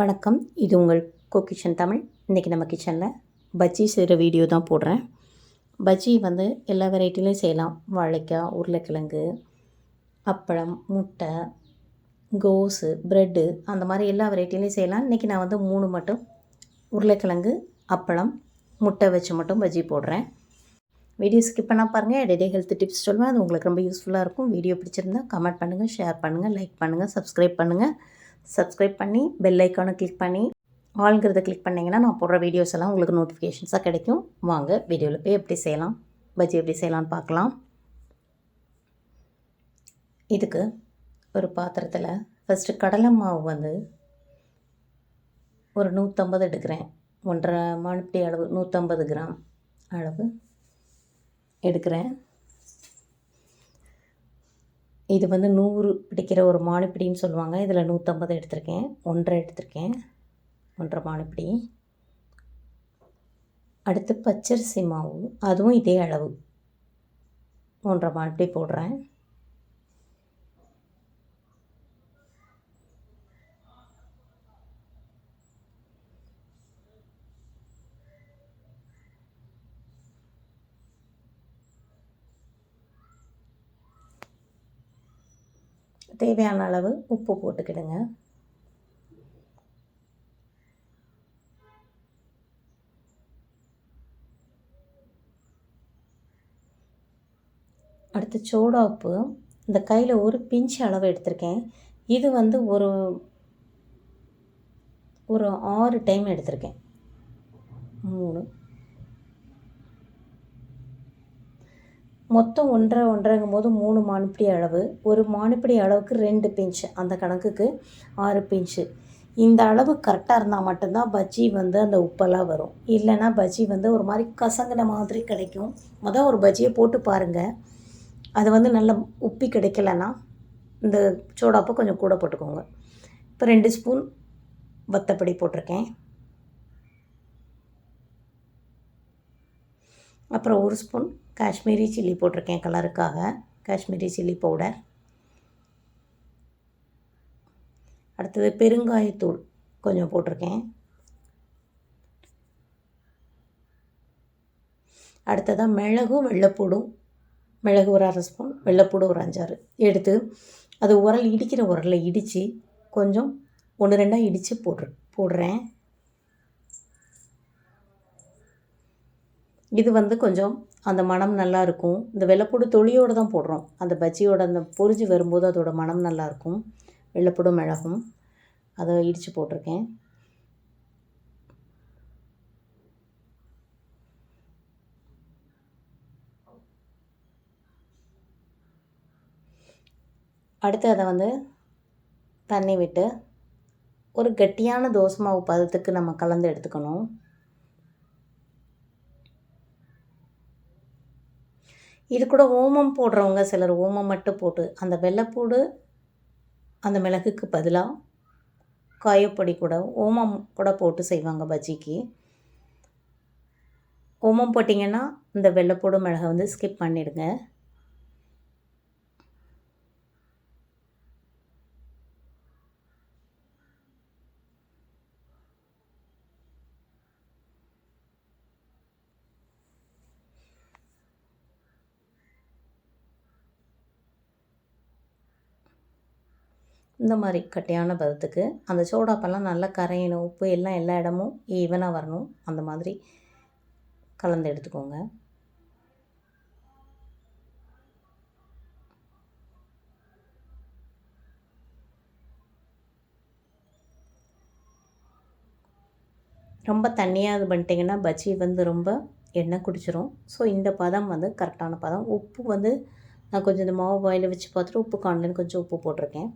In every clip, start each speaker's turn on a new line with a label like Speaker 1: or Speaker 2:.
Speaker 1: வணக்கம். இது உங்கள் கோ கிச்சன் தமிழ். இன்றைக்கி நம்ம கிச்சனில் பஜ்ஜி செய்கிற வீடியோ தான் போடுறேன். பஜ்ஜி வந்து எல்லா வெரைட்டிலையும் செய்யலாம். வாழைக்காய், உருளைக்கிழங்கு, அப்பளம், முட்டை, கோஸு, ப்ரெட்டு அந்த மாதிரி எல்லா வெரைட்டிலையும் செய்யலாம். இன்றைக்கி நான் வந்து 3 மட்டும் உருளைக்கிழங்கு, அப்பளம், முட்டை வச்சு மட்டும் பஜ்ஜி போடுறேன். வீடியோ ஸ்கிப் பண்ணால் பாருங்கள். இடையிடையே ஹெல்த் டிப்ஸ் சொல்லுவேன். அது உங்களுக்கு ரொம்ப யூஸ்ஃபுல்லாக இருக்கும். வீடியோ பிடிச்சிருந்தால் கமெண்ட் பண்ணுங்கள், ஷேர் பண்ணுங்கள், லைக் பண்ணுங்கள், சப்ஸ்கிரைப் பண்ணுங்கள். சப்ஸ்கிரைப் பண்ணி பெல் ஐக்கானை கிளிக் பண்ணி ஆல்ங்கிறத கிளிக் பண்ணிங்கன்னா நான் போடுற வீடியோஸ் எல்லாம் உங்களுக்கு நோட்டிஃபிகேஷன்ஸாக கிடைக்கும். வாங்க வீடியோவில் போய் எப்படி செய்யலாம், பஜ்ஜி எப்படி செய்யலான்னு பார்க்கலாம். இதுக்கு ஒரு பாத்திரத்தில் ஃபஸ்ட்டு கடலை மாவு வந்து ஒரு 150 எடுக்கிறேன். 1.5 மானுப்பிடி அளவு 150 கிராம் அளவு எடுக்கிறேன். இது வந்து 100 பிடிக்கிற ஒரு மானுப்பிடின்னு சொல்லுவாங்க. இதில் 150 எடுத்திருக்கேன். 1.5 எடுத்திருக்கேன். 1.5 மானுப்பிடி. அடுத்து பச்சரிசி மாவு, அதுவும் இதே அளவு 1.5 மானுப்பிடி போடுறேன். தேவையான அளவு உப்பு போட்டுக்கிடுங்க. அடுத்து சோடா உப்பு இந்த கையில் ஒரு பிஞ்ச் அளவு எடுத்திருக்கேன். இது வந்து ஒரு 6 டைம் எடுத்திருக்கேன். 3 மொத்தம் 1.5 போது 3 மானுப்பிடி அளவு. ஒரு மானுப்பிடி அளவுக்கு 2 பிஞ்சு, அந்த கணக்குக்கு 6 பிஞ்சு. இந்த அளவு கரெக்டாக இருந்தால் மட்டும்தான் பஜ்ஜி வந்து அந்த உப்பெல்லாம் வரும். இல்லைன்னா பஜ்ஜி வந்து ஒரு மாதிரி கசங்கின மாதிரி கிடைக்கும். ஒரு பஜ்ஜியை போட்டு பாருங்கள். அது வந்து நல்லா உப்பி கிடைக்கலன்னா இந்த சோடாப்பை கொஞ்சம் கூட போட்டுக்கோங்க. இப்போ 2 ஸ்பூன் வத்தப்பொடி போட்டிருக்கேன். அப்புறம் 1 ஸ்பூன் காஷ்மீரி சில்லி போட்டிருக்கேன் கலருக்காக. Kashmiri chilli powder. அடுத்தது பெருங்காயத்தூள் கொஞ்சம் போட்டிருக்கேன். அடுத்ததாக மிளகும் வெள்ளைப்பூடும். மிளகு ஒரு 1/2 ஸ்பூன், வெள்ளைப்பூடு ஒரு 5-6 எடுத்து அது இடிக்கிற உரலில் இடித்து கொஞ்சம் 1-2 இடித்து போடுறேன். இது வந்து கொஞ்சம் அந்த மணம் நல்லாயிருக்கும். இந்த வெள்ளைப்பூடு தொலியோடு தான் போடுறோம். அந்த பஜ்ஜியோட அந்த பொரிஞ்சு வரும்போது அதோட மணம் நல்லாயிருக்கும். வெள்ளைப்பூடும் மிளகும் அதை இடித்து போட்டிருக்கேன். அடுத்து அதை வந்து தண்ணி விட்டு ஒரு கட்டியான தோசை மாவு பதத்துக்கு நம்ம கலந்து எடுத்துக்கணும். இது கூட ஓமம் போடுறவங்க சிலர் ஓமம் மட்டும் போட்டு அந்த வெள்ளைப்பூடு அந்த மிளகுக்கு பதிலாக காயப்பொடி கூட ஓமம் கூட போட்டு செய்வாங்க பஜ்ஜிக்கு. ஓமம் போட்டிங்கன்னா இந்த வெள்ளைப்பூடு மிளகை வந்து ஸ்கிப் பண்ணிவிடுங்க. இந்த மாதிரி கட்டியான பதத்துக்கு அந்த சோடாப்பெல்லாம் நல்லா கரையணும். உப்பு எல்லாம் எல்லா இடமும் ஈவனாக வரணும். அந்த மாதிரி கலந்து எடுத்துக்கோங்க. ரொம்ப தண்ணியாக இது பண்ணிட்டிங்கன்னா பஜ்ஜி வந்து ரொம்ப எண்ணெய் குடிச்சிரும். ஸோ இந்த பதம் வந்து கரெக்டான பதம். உப்பு வந்து நான் கொஞ்சம் இந்த மாவு வாயில் வச்சு பார்த்துட்டு உப்பு காணலன்னு கொஞ்சம் உப்பு போட்டிருக்கேன்.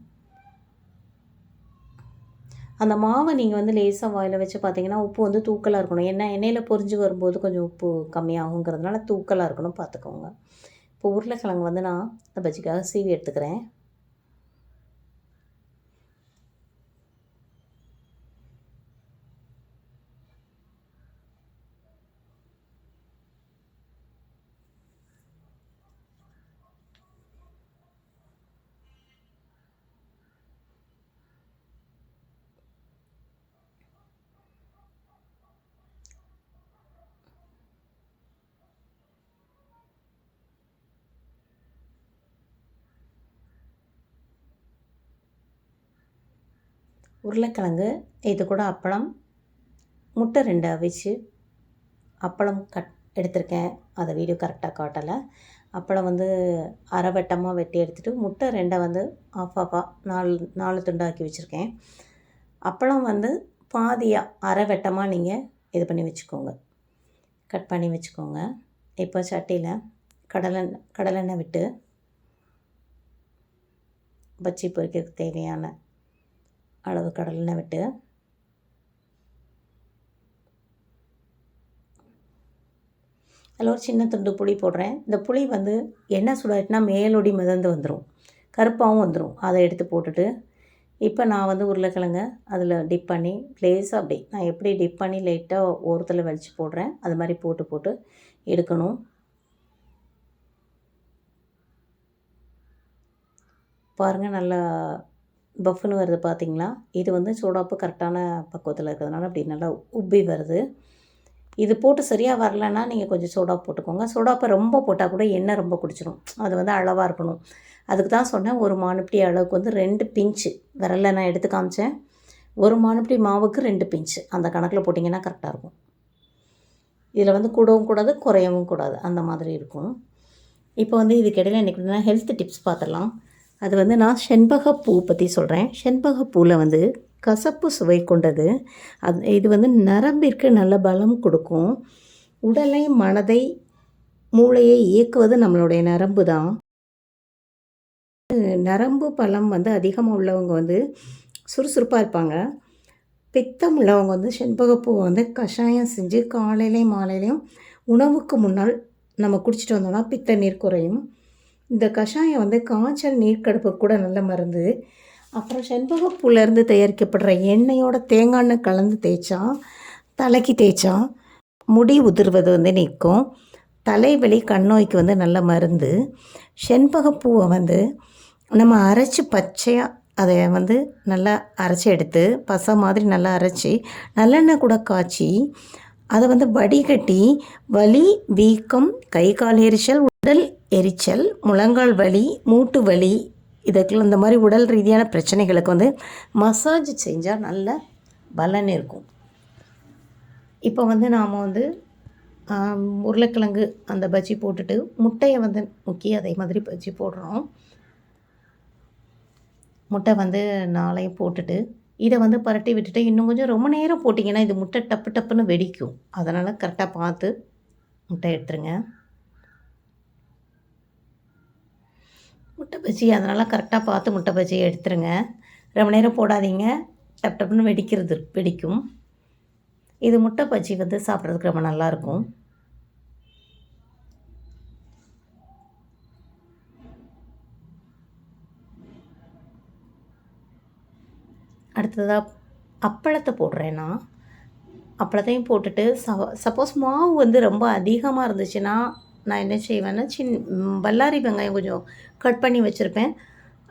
Speaker 1: அந்த மாவை நீங்கள் வந்து லேசாக வாயில் வச்சு பார்த்தீங்கன்னா உப்பு வந்து தூக்கலாக இருக்கணும். ஏன்னா எண்ணெயில் பொரிஞ்சு வரும்போது கொஞ்சம் உப்பு கம்மியாகுங்கிறதுனால தூக்கலாக இருக்கணும், பார்த்துக்கோங்க. இப்போ உருளைக்கிழங்கு வந்து நான் இந்த பஜ்ஜிக்காக சீவி எடுத்துக்கிறேன். உருளைக்கிழங்கு, இது கூட அப்பளம், முட்டை 2 அவிச்சு, அப்பளம் எடுத்திருக்கேன். அதை வீடியோ கரெக்டாக காட்டலை. அப்பளம் வந்து அரை வட்டமாக வெட்டி எடுத்துகிட்டு, முட்டை 2 வந்து ஆஃப் ஆஃபாக 4 துண்டாக்கி வச்சுருக்கேன். அப்பளம் வந்து பாதியாக அரை வெட்டமாக நீங்கள் இது பண்ணி வச்சுக்கோங்க, கட் பண்ணி வச்சுக்கோங்க. இப்போ சட்டியில் கடலெண்ணெய் விட்டு பஜ்ஜி பொரிக்கிறதுக்கு தேவையான அளவு கடலெண்ணெய் விட்டு அதில் ஒரு சின்ன துண்டு புளி போடுறேன். இந்த புளி வந்து எண்ணெய் சூடாயிட்டுனா மேலோடி மிதந்து வந்துடும், கருப்பாகவும் வந்துடும். அதை எடுத்து போட்டுட்டு இப்போ நான் வந்து உருளைக்கிழங்க அதில் டிப் பண்ணி லேசாக அப்படி நான் எப்படி டிப் பண்ணி லைட்டாக ஓரத்தில் வலித்து போடுறேன், அது மாதிரி போட்டு எடுக்கணும். பாருங்கள், நல்லா பஃப்னு வருது பார்த்தீங்களா? இது வந்து சூடாப்பு கரெக்டான பக்குவத்தில் இருக்கிறதுனால அப்படி நல்லா உப்பி வருது. இது போட்டு சரியாக வரலன்னா நீங்கள் கொஞ்சம் சோடாப்பு போட்டுக்கோங்க. சோடாப்பை ரொம்ப போட்டால் கூட எண்ணெய் ரொம்ப குடிச்சிடும். அது வந்து அளவாக இருக்கணும். அதுக்கு தான் சொன்னேன், ஒரு மானுப்பிடி அளவுக்கு வந்து 2 பிஞ்சு விரலில் நான் எடுத்து காமிச்சேன். ஒரு மானுப்பிடி மாவுக்கு 2 பிஞ்சு அந்த கணக்கில் போட்டிங்கன்னா கரெக்டாக இருக்கும். இதில் வந்து கூடவும் கூடாது, குறையவும் கூடாது, அந்த மாதிரி இருக்கும். இப்போ வந்து இதுக்கிடையில் இன்றைக்கி நான் ஹெல்த் டிப்ஸ் பார்த்துடலாம். அது வந்து நான் செண்பகப்பூ பற்றி சொல்கிறேன். செண்பகப்பூவில் வந்து கசப்பு சுவை கொண்டது. இது வந்து நரம்பிற்கு நல்ல பலம் கொடுக்கும். உடலை, மனதை, மூளையை இயக்குவது நம்மளுடைய நரம்பு தான். நரம்பு பலம் வந்து அதிகமாக உள்ளவங்க வந்து சுறுசுறுப்பாக இருப்பாங்க. பித்தம் உள்ளவங்க வந்து செண்பகப்பூவை வந்து கஷாயம் செஞ்சு காலையிலையும் மாலையிலையும் உணவுக்கு முன்னால் நம்ம குடிச்சிட்டு வந்தோம்னா பித்த நீர் குறையும். இந்த கஷாயம் வந்து காய்ச்சல், நீர்க்கடுப்பு கூட நல்ல மருந்து. அப்புறம் செண்பகப்பூலேருந்து தயாரிக்கப்படுற எண்ணெயோட தேங்காய் எண்ணெய் கலந்து தேய்ச்சா, தலைக்கு தேய்ச்சா முடி உதிர்வது வந்து நிற்கும். தலைவலி, கண்ணோய்க்கு வந்து நல்ல மருந்து. செண்பகப்பூவை வந்து நம்ம அரைச்சி பச்சையாக அதை வந்து நல்லா அரைச்சி எடுத்து பசை மாதிரி நல்லா அரைச்சி நல்லெண்ணெய் கூட காய்ச்சி அதை வந்து வடிகட்டி வலி, வீக்கம், கை கால் எரிச்சல், உடல் எரிச்சல், முழங்கால் வலி, மூட்டு வலி, இதுக்குள்ள இந்த மாதிரி உடல் ரீதியான பிரச்சனைகளுக்கு வந்து மசாஜ் செஞ்சால் நல்ல பலன் இருக்கும். இப்போ வந்து நாம் வந்து உருளைக்கிழங்கு அந்த பஜ்ஜி போட்டுட்டு முட்டையை வந்து முக்கி அதே மாதிரி பஜ்ஜி போடுறோம். முட்டை வந்து 4ஐயும் போட்டுட்டு இதை வந்து பரட்டி விட்டுட்டு இன்னும் கொஞ்சம் ரொம்ப நேரம் போட்டிங்கன்னா இது முட்டை டப்பு டப்புன்னு வெடிக்கும். அதனால் கரெக்டாக பார்த்து முட்டை எடுத்துருங்க. முட்டை பஜ்ஜி அதனால் கரெக்டாக பார்த்து முட்டை பஜ்ஜியை எடுத்துருங்க. ரொம்ப நேரம் போடாதீங்க, டப் டப்புன்னு வெடிக்கும். இது முட்டை பஜ்ஜி வந்து சாப்பிட்றதுக்கு ரொம்ப நல்லாயிருக்கும். அடுத்ததாக அப்பளத்தை போடுறேன். அப்பளத்தையும் போட்டுட்டு சப்போஸ் மாவு வந்து ரொம்ப அதிகமாக இருந்துச்சுன்னா நான் என்ன செய்வேன்னா பல்லாரி வெங்காயம் கொஞ்சம் கட் பண்ணி வச்சுருப்பேன்.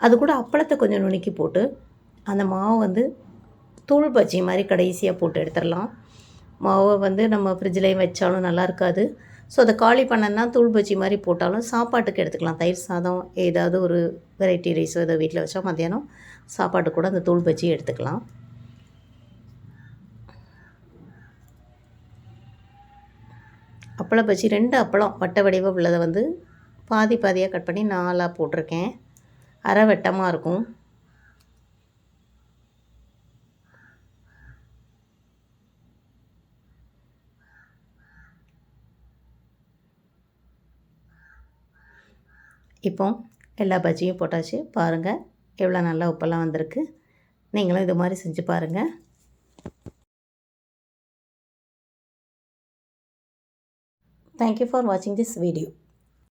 Speaker 1: அது கூட அப்பளத்தை கொஞ்சம் நுணுக்கி போட்டு அந்த மாவு வந்து தூள் பஜ்ஜி மாதிரி கடைசியாக போட்டு எடுத்துடலாம். மாவை வந்து நம்ம ஃப்ரிட்ஜ்லேயும் வச்சாலும் நல்லா இருக்காது. ஸோ அதை காலி பண்ணனா தூள் பஜ்ஜி மாதிரி போட்டாலும் சாப்பாட்டுக்கு எடுத்துக்கலாம். தயிர் சாதம், ஏதாவது ஒரு வெரைட்டி ரைஸோ ஏதோ வீட்டில் வச்சா மத்தியானம் சாப்பாட்டு கூட அந்த தூள் பஜ்ஜி எடுத்துக்கலாம். அப்பள பஜ்ஜி 2 அப்பளம் வட்ட வடிவம் உள்ளதை வந்து பாதியாக கட் பண்ணி 4ஆக போட்டிருக்கேன். அரை வெட்டமாக இருக்கும். இப்போ எல்லா பஜ்ஜியும் போட்டாச்சு. பாருங்கள் எவ்வளோ நல்லா உப்பெல்லாம் வந்திருக்கு. நீங்களும் இது மாதிரி செஞ்சு பாருங்கள். Thank you for watching this video.